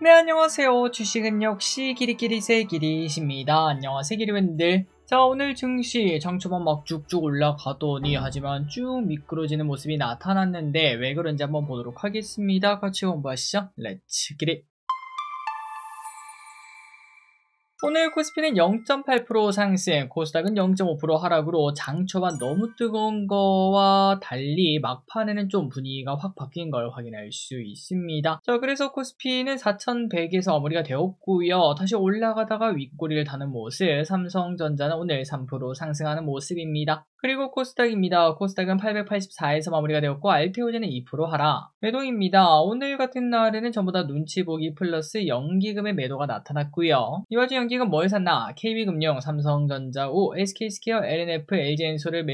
네, 안녕하세요. 주식은 역시 기리기리 새기리십니다. 안녕하세요, 기리분들. 자, 오늘 증시 장초반 막 쭉쭉 올라가더니 하지만 쭉 미끄러지는 모습이 나타났는데 왜 그런지 한번 보도록 하겠습니다. 같이 공부하시죠. 렛츠 기리. 오늘 코스피는 0.8% 상승, 코스닥은 0.5% 하락으로 장 초반 너무 뜨거운 거와 달리 막판에는 좀 분위기가 확 바뀐 걸 확인할 수 있습니다. 자, 그래서 코스피는 4100에서 마무리가 되었고요. 다시 올라가다가 윗꼬리를 다는 모습, 삼성전자는 오늘 3% 상승하는 모습입니다. 그리고 코스닥입니다. 코스닥은 884에서 마무리가 되었고 알테오제는 2% 하락. 매도입니다. 오늘 같은 날에는 전부 다 눈치 보기 플러스 연기금의 매도가 나타났고요. 이 와중 연기금 뭘 샀나? KB금융, 삼성전자, SK스퀘어, LNF, LG엔솔을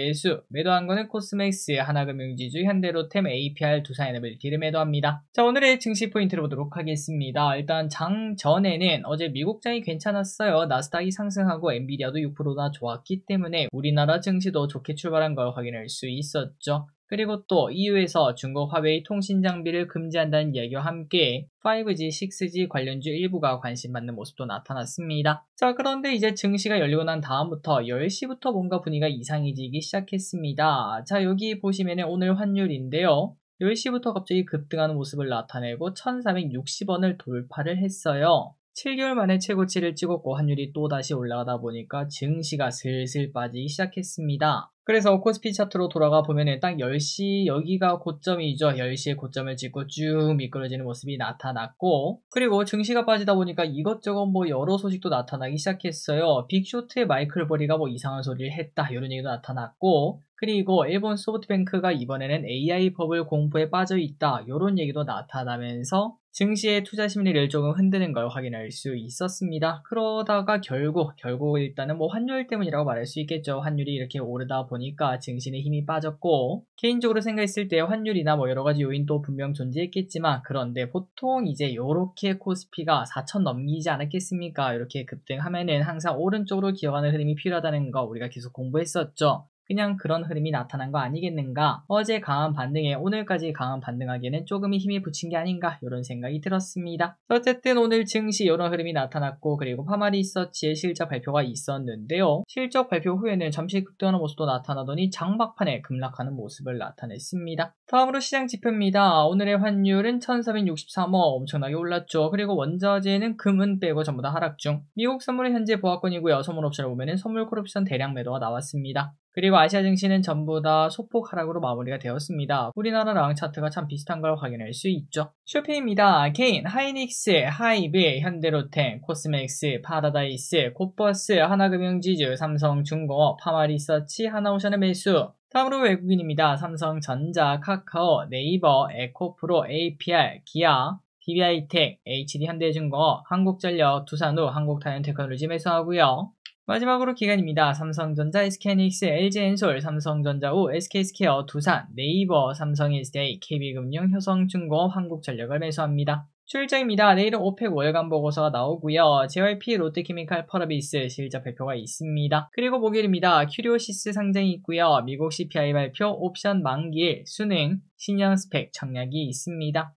매도한 거는 코스맥스, 하나금융지주, 현대로템, APR, 두산에너빌티를 매도합니다. 자, 오늘의 증시 포인트를 보도록 하겠습니다. 일단 장 전에는 어제 미국장이 괜찮았어요. 나스닥이 상승하고 엔비디아도 6%나 좋았기 때문에 우리나라 증시도 좋게 출발한 걸 확인할 수 있었죠. 그리고 또 EU에서 중국 화웨이 통신 장비를 금지한다는 이야기와 함께 5G, 6G 관련주 일부가 관심받는 모습도 나타났습니다. 자, 그런데 이제 증시가 열리고 난 다음부터 10시부터 뭔가 분위기가 이상해지기 시작했습니다. 자, 여기 보시면 오늘 환율인데요. 10시부터 갑자기 급등하는 모습을 나타내고 1460원을 돌파를 했어요. 7개월 만에 최고치를 찍었고 환율이 또다시 올라가다 보니까 증시가 슬슬 빠지기 시작했습니다. 그래서 코스피 차트로 돌아가 보면은 딱 10시 여기가 고점이죠. 10시에 고점을 찍고 쭉 미끄러지는 모습이 나타났고, 그리고 증시가 빠지다 보니까 이것저것 여러 소식도 나타나기 시작했어요. 빅쇼트의 마이클 버리가 이상한 소리를 했다 이런 얘기도 나타났고, 그리고 일본 소프트뱅크가 이번에는 AI 버블 공포에 빠져 있다 이런 얘기도 나타나면서 증시의 투자 심리를 조금 흔드는 걸 확인할 수 있었습니다. 그러다가 결국 일단은 환율 때문이라고 말할 수 있겠죠. 환율이 이렇게 오르다 보니까 증시는 힘이 빠졌고, 개인적으로 생각했을 때 환율이나 여러 가지 요인도 분명 존재했겠지만, 그런데 보통 이제 요렇게 코스피가 4천 넘기지 않았겠습니까? 이렇게 급등하면은 항상 오른쪽으로 기어가는 흐름이 필요하다는 거 우리가 계속 공부했었죠. 그냥 그런 흐름이 나타난 거 아니겠는가? 어제 강한 반등에 오늘까지 강한 반등하기에는 조금이 힘이 붙인 게 아닌가? 이런 생각이 들었습니다. 어쨌든 오늘 증시 이런 흐름이 나타났고, 그리고 파마리서치의 실적 발표가 있었는데요. 실적 발표 후에는 잠시 급등하는 모습도 나타나더니 장막판에 급락하는 모습을 나타냈습니다. 다음으로 시장 지표입니다. 오늘의 환율은 1463원 엄청나게 올랐죠. 그리고 원자재는 금은 빼고 전부 다 하락 중. 미국 선물은 현재 보합권이고요. 선물 옵션을 보면 선물 콜옵션 대량 매도가 나왔습니다. 그리고 아시아 증시는 전부 다 소폭 하락으로 마무리가 되었습니다. 우리나라랑 차트가 참 비슷한 걸 확인할 수 있죠. 쇼핑입니다. 개인, 하이닉스, 하이비, 현대로템, 코스맥스, 파라다이스, 곱버스, 하나금융지주, 삼성중공업, 파마리서치, 하나오션의 매수. 다음으로 외국인입니다. 삼성전자, 카카오, 네이버, 에코프로, APR, 기아, DB하이텍, HD현대중공업, 한국전력, 두산우, 한국타이언테크놀로지 매수하고요. 마지막으로 기관입니다. 삼성전자, SK하이닉스, LG엔솔, 삼성전자우, SK스퀘어, 두산, 네이버, 삼성일스테이, KB금융, 효성중공업, 한국전력을 매수합니다. 출장입니다. 내일은 오펙 월간 보고서가 나오고요. JYP, 롯데케미칼, 펄어비스 실적 발표가 있습니다. 그리고 목요일입니다. 큐리오시스 상장이 있고요. 미국 CPI 발표, 옵션 만기일, 수능, 신형 스펙 청약이 있습니다.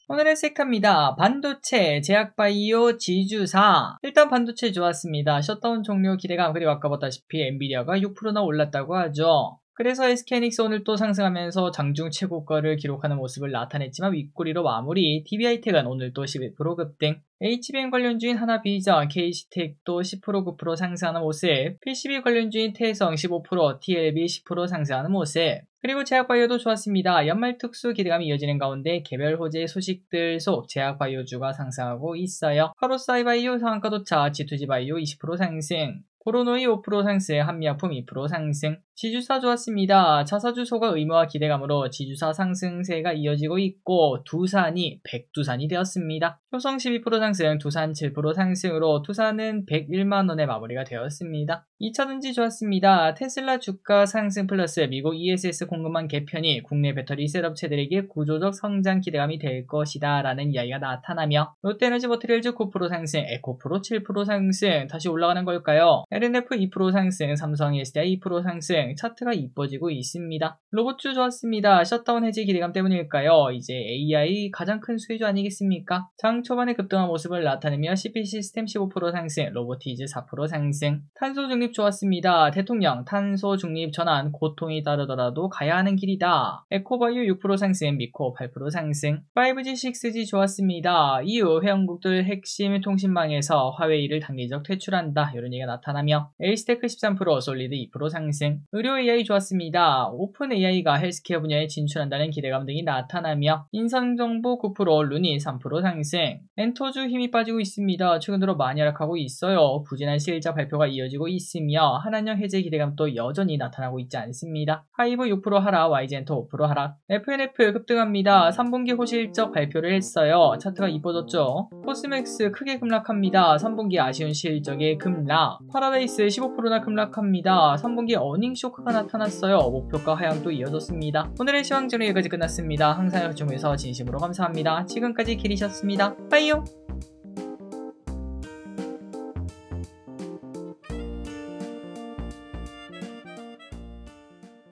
오늘의 섹터입니다. 반도체, 제약바이오, 지주사. 일단 반도체 좋았습니다. 셧다운 종료 기대감, 그리고 아까 봤다시피 엔비디아가 6%나 올랐다고 하죠. 그래서 SK하이닉스 오늘 또 상승하면서 장중 최고가를 기록하는 모습을 나타냈지만 윗꼬리로 마무리. DB하이텍은 오늘 또 11% 급등. HBM 관련주인 하나비전, KC텍도 10% 9% 상승하는 모습. PCB 관련주인 태성 15%, TLB 10% 상승하는 모습. 그리고 제약바이오도 좋았습니다. 연말 특수 기대감이 이어지는 가운데 개별 호재 소식들 속 제약바이오주가 상승하고 있어요. 카로사이바이오 상한가 도착, G2G바이오 20% 상승. 코로노이 5% 상승, 한미약품 2% 상승. 지주사 좋았습니다. 자사주소가 의무화 기대감으로 지주사 상승세가 이어지고 있고, 두산이 백두산이 되었습니다. 효성 12% 상승, 두산 7% 상승으로 두산은 101만원에 마무리가 되었습니다. 2차전지 좋았습니다. 테슬라 주가 상승 플러스 미국 ESS 공급망 개편이 국내 배터리 셋업체들에게 구조적 성장 기대감이 될 것이다 라는 이야기가 나타나며, 롯데에너지 머티리얼즈 9% 상승, 에코프로 7% 상승. 다시 올라가는 걸까요? LNF 2% 상승, 삼성 SDI 2% 상승, 상승, 차트가 이뻐지고 있습니다. 로봇주 좋았습니다. 셧다운 해지 기대감 때문일까요? 이제 AI 가장 큰 수혜주 아니겠습니까? 장 초반에 급등한 모습을 나타내며 CP 시스템 15% 상승, 로보티즈 4% 상승. 탄소 중립 좋았습니다. 대통령 탄소 중립 전환 고통이 따르더라도 가야 하는 길이다. 에코바이오 6% 상승, 미코 8% 상승. 5G, 6G 좋았습니다. 이후 회원국들 핵심 통신망에서 화웨이를 단기적 퇴출한다. 이런 얘기가 나타나며 에이스테크 13%, 솔리드 2% 상승. 의료 AI 좋았습니다. 오픈 AI가 헬스케어 분야에 진출한다는 기대감 등이 나타나며 인상정보 9%, 루니 3% 상승. 엔터주 힘이 빠지고 있습니다. 최근 들어 많이 하락하고 있어요. 부진한 실적 발표가 이어지고 있으며 한한령 해제 기대감도 여전히 나타나고 있지 않습니다. 하이브 6% 하락, YG엔터 5% 하락. FNF 급등합니다. 3분기 호실적 발표를 했어요. 차트가 이뻐졌죠. 코스맥스 크게 급락합니다. 3분기 아쉬운 실적의 급락. 파라다이스 15%나 급락합니다. 3분기 어닝 쇼크가 나타났어요. 목표가 하향도 이어졌습니다. 오늘의 시황전은 여기까지 끝났습니다. 항상 여러분께서 진심으로 감사합니다. 지금까지 길이셨습니다. 빠이요.